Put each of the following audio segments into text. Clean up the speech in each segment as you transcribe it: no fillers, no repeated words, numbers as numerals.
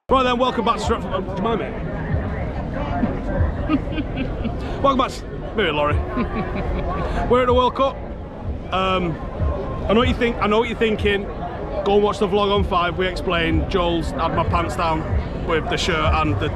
Right then, welcome back to Stretford. Do you mind me? Welcome back to Laurie. We're at the World Cup. I know what you think. I know what you're thinking. Go and watch the vlog on 5. We explained. Joel's had my pants down with the shirt and the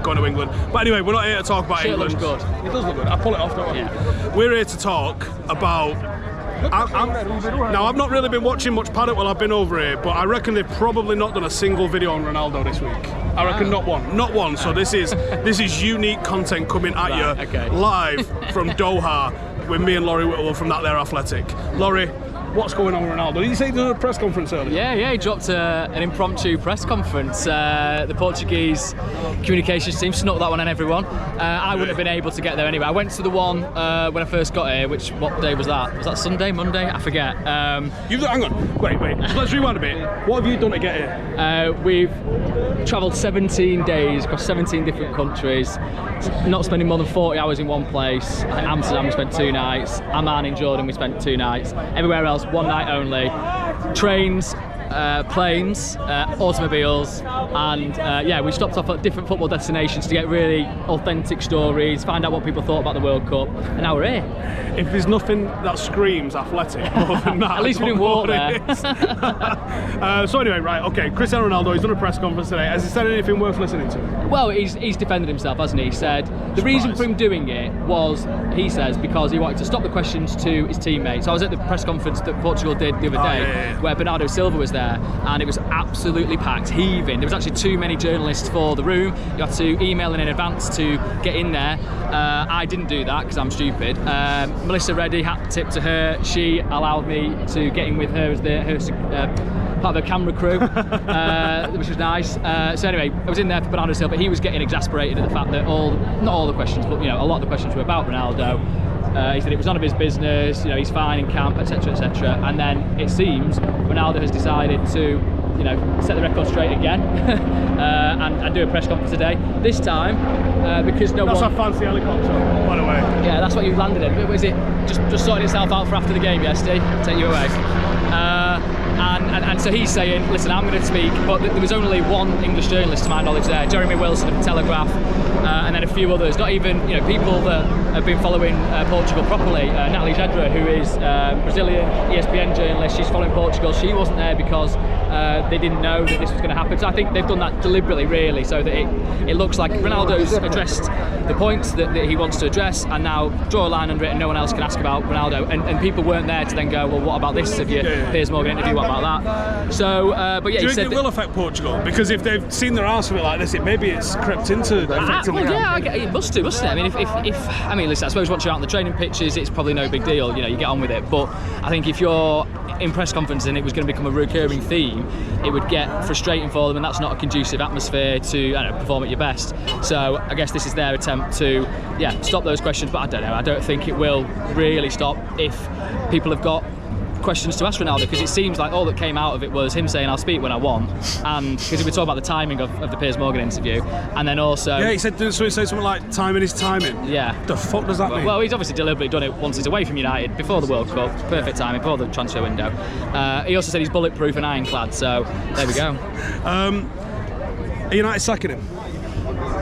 going to England. But anyway, we're not here to talk about England. It looks good. It does look good. I pull it off, don't I? Yeah. We're here to talk about. Now, I've not really been watching much Paddock while I've been over here, but I reckon they've probably not done a single video on Ronaldo this week. I reckon not one. So this is unique content coming at you live from Doha with me and Laurie Whitwell from That There Athletic. Laurie, what's going on with Ronaldo? Did you say he did a press conference earlier? Yeah, he dropped an impromptu press conference. The Portuguese communications team snuck that one on everyone. I wouldn't have been able to get there anyway. I went to the one when I first got here, what day was that? Was that Sunday, Monday? I forget. Hang on, wait. Let's rewind a bit. What have you done to get here? We've travelled 17 days across 17 different countries, not spending more than 40 hours in one place. In Amsterdam we spent 2 nights, Amman in Jordan we spent 2 nights, everywhere else 1 night only. Trains, planes, automobiles, and we stopped off at different football destinations to get really authentic stories, find out what people thought about the World Cup, and now we're here. If there's nothing that screams athletic more than that, at least we didn't walk there. So anyway, right, okay, Cristiano Ronaldo, he's done a press conference today. Has he said anything worth listening to? Well, he's defended himself, hasn't he? He said the reason for him doing it was, he says, because he wanted to stop the questions to his teammates. I was at the press conference that Portugal did the other day, where Bernardo Silva was there, and it was absolutely packed, heaving. There was actually too many journalists for the room. You had to email in advance to get in there. I didn't do that because I'm stupid. Melissa Reddy, hat tip to her. She allowed me to get in with her as part of her camera crew, which was nice. So anyway, I was in there for Bernardo Silva. He was getting exasperated at the fact that not all the questions, but a lot of the questions were about Ronaldo. He said it was none of his business, he's fine in camp, etc, etc. And then it seems Ronaldo has decided to, set the record straight again and do a press conference today. This time, because That's a fancy helicopter, by the way. Yeah, that's what you landed in. Was it just sorting itself out for after the game, yes, Steve? Take you away. And so he's saying, listen, I'm going to speak, but there was only one English journalist to my knowledge there, Jeremy Wilson of the Telegraph, and then a few others, not even people that have been following Portugal properly. Natalie Gedra, who is Brazilian ESPN journalist, she's following Portugal. She wasn't there because they didn't know that this was going to happen. So I think they've done that deliberately, really, so that it looks like Ronaldo's addressed the points that he wants to address, and now draw a line under it and no one else can ask about Ronaldo. And people weren't there to then go, well, what about this of your Piers Morgan interview, what about that? So, but yeah, do you think it will affect Portugal? Because if they've seen their arse of it like this, maybe it's crept into effectively. It must do, mustn't it? I mean, listen, I suppose once you're out on the training pitches, it's probably no big deal, you get on with it. But I think if you're in press conference and it was going to become a recurring theme, it would get frustrating for them, and that's not a conducive atmosphere to perform at your best. So I guess this is their attempt to stop those questions, but I don't know, I don't think it will really stop if people have got questions to ask Ronaldo, because it seems like all that came out of it was him saying I'll speak when I want, and because we were talking about the timing of the Piers Morgan interview, and then also he said something like timing is timing. Yeah, the fuck does that mean? Well, he's obviously deliberately done it once he's away from United, before the World Cup, perfect timing, before the transfer window. He also said he's bulletproof and ironclad, so there we go. Are United sacking him?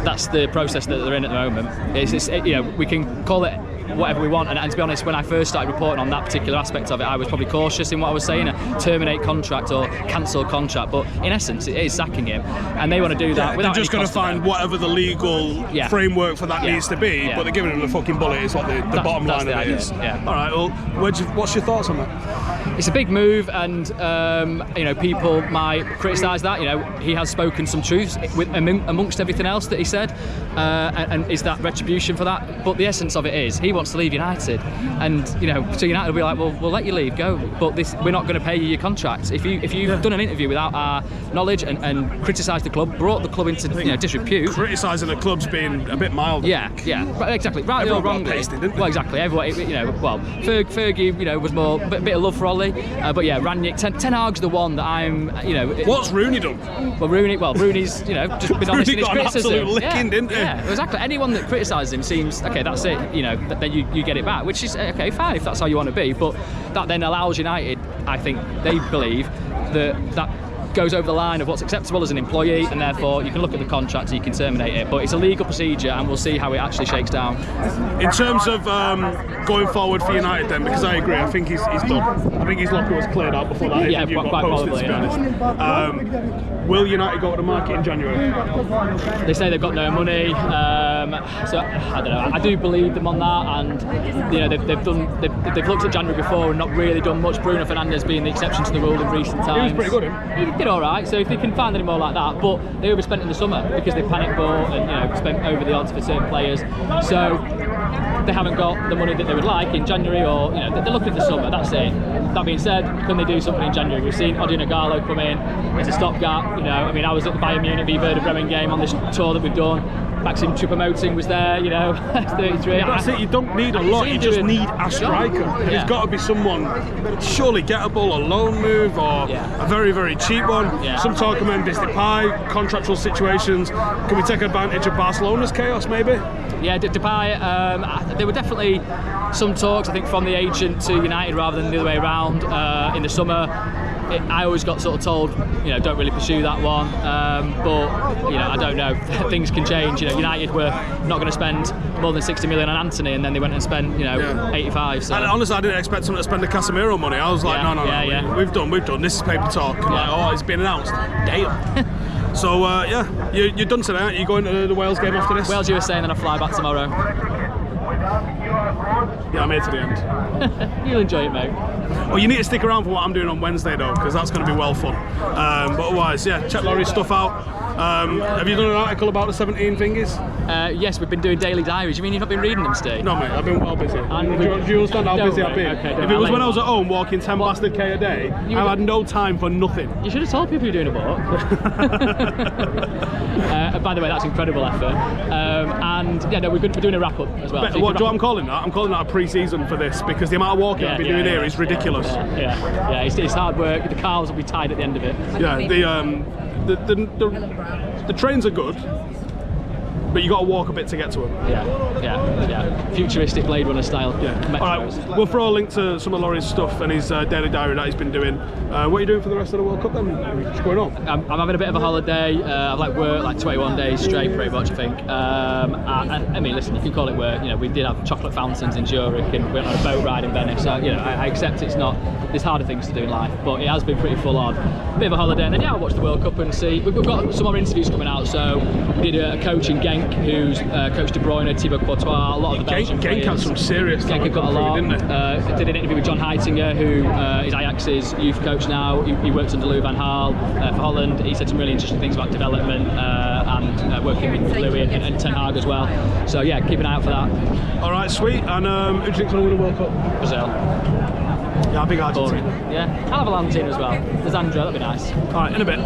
That's the process that they're in at the moment. We can call it whatever we want, and to be honest, when I first started reporting on that particular aspect of it, I was probably cautious in what I was saying, a terminate contract or cancel contract, but in essence it is sacking him, and they want to do that without they're just going to find whatever the legal framework for that needs to be, but they're giving him the fucking bullet is what the bottom line of it is. Alright, well, what's your thoughts on that? It's a big move, and people might criticise that. He has spoken some truths amongst everything else that he said, and is that retribution for that? But the essence of it is he wants to leave United, and so United will be like, well, we'll let you leave, go, but we're not going to pay you your contract. If you've done an interview without our knowledge and criticised the club, brought the club into disrepute. Criticising the club's been a bit mild. Yeah, exactly. Rightly or wrongly. Well, exactly. Everyone, Fergie, was more a bit of love for Ollie, but yeah, Rangnick, Ten Hag's the one that I'm, What's Rooney done? Well, Rooney's, just been honest in his criticism. Absolute licking, didn't he? Yeah, exactly. Anyone that criticises him seems okay. That's it. Then you get it back, which is okay, fine if that's how you want to be. But that then allows United, I think they believe that goes over the line of what's acceptable as an employee, and therefore you can look at the contract and you can terminate it. But it's a legal procedure, and we'll see how it actually shakes down. In terms of going forward for United then, because I agree, I think he's done. I think his locker was cleared out before that interview got posted, to be honest. Will United go to the market in January? They say they've got no money, so I don't know. I do believe them on that, and you know they've looked at January before and not really done much. Bruno Fernandes being the exception to the rule in recent times. He was pretty good. He did all right. So if they can find any more like that, but they overspent in the summer because they panic bought and spent over the odds for certain players. So they haven't got the money that they would like in January, or they're looking at the summer. That's it. That being said, can they do something in January? We've seen Odion Ighalo come in as a stopgap. I was at the Bayern Munich v Werder Bremen game on this tour that we've done. Maxim Choupo-Moting was there, 33. That's it, you don't need a lot, you just need a striker. And it's got to be someone surely gettable, a loan move, or a very, very cheap one. Some talk of Memphis Depay, contractual situations. Can we take advantage of Barcelona's chaos, maybe? Yeah, Depay, there were definitely some talks, I think, from the agent to United rather than the other way around in the summer. I always got sort of told, don't really pursue that one. But I don't know. Things can change. United were not going to spend more than 60 million on Anthony, and then they went and spent 85. So. And honestly, I didn't expect them to spend the Casemiro money. I was like, no, we've done. This is paper talk. Like, it's been announced. Damn. So you're done today, aren't you? Going to the Wales game after this? Wales USA, and then I fly back tomorrow. Yeah, I'm here to the end. You'll enjoy it, mate. Well, you need to stick around for what I'm doing on Wednesday, though, because that's going to be well fun. But otherwise, check Laurie's stuff out. Have you done an article about the 17 thingies? Yes, we've been doing daily diaries. You mean you've not been reading them, Steve? No, mate, I've been well busy. Do you understand how busy I've been? Okay, if it was when I was at home walking 10 bastard K a day, I had no time for nothing. You should have told people you're doing a walk. By the way, that's incredible effort. We're doing a wrap up as well. What do you know what I'm calling that? I'm calling that a pre-season for this, because the amount of walking I've been doing here is ridiculous. Yeah. It's hard work. The cars will be tied at the end of it. Yeah, the trains are good, but you got to walk a bit to get to them. Yeah. Futuristic Blade Runner style. Yeah. All right, we'll throw a link to some of Laurie's stuff and his daily diary that he's been doing. What are you doing for the rest of the World Cup then? What's going on? I'm having a bit of a holiday. I've worked 21 days straight, pretty much, I think. I mean, listen, you can call it work. We did have chocolate fountains in Zurich and we went on a boat ride in Venice. So, I accept there's harder things to do in life, but it has been pretty full on. Bit of a holiday, and then I'll watch the World Cup and see. We've got some more interviews coming out. So we did a coach in Genk who's coached De Bruyne, Thibaut Courtois, a lot of the Belgian players. Genk had some serious Genk had got a lot. Did an interview with John Heitinger, who is Ajax's youth coach now. He works under Louis van Gaal for Holland. He said some really interesting things about development and working with Louis and Ten Hag as well. So keep an eye out for that. All right, sweet. And who do you think's going to win the World Cup? Brazil. Yeah, I think Argentina. I'll have a Argentina as well. There's Andrea, that'd be nice. All right, in a bit.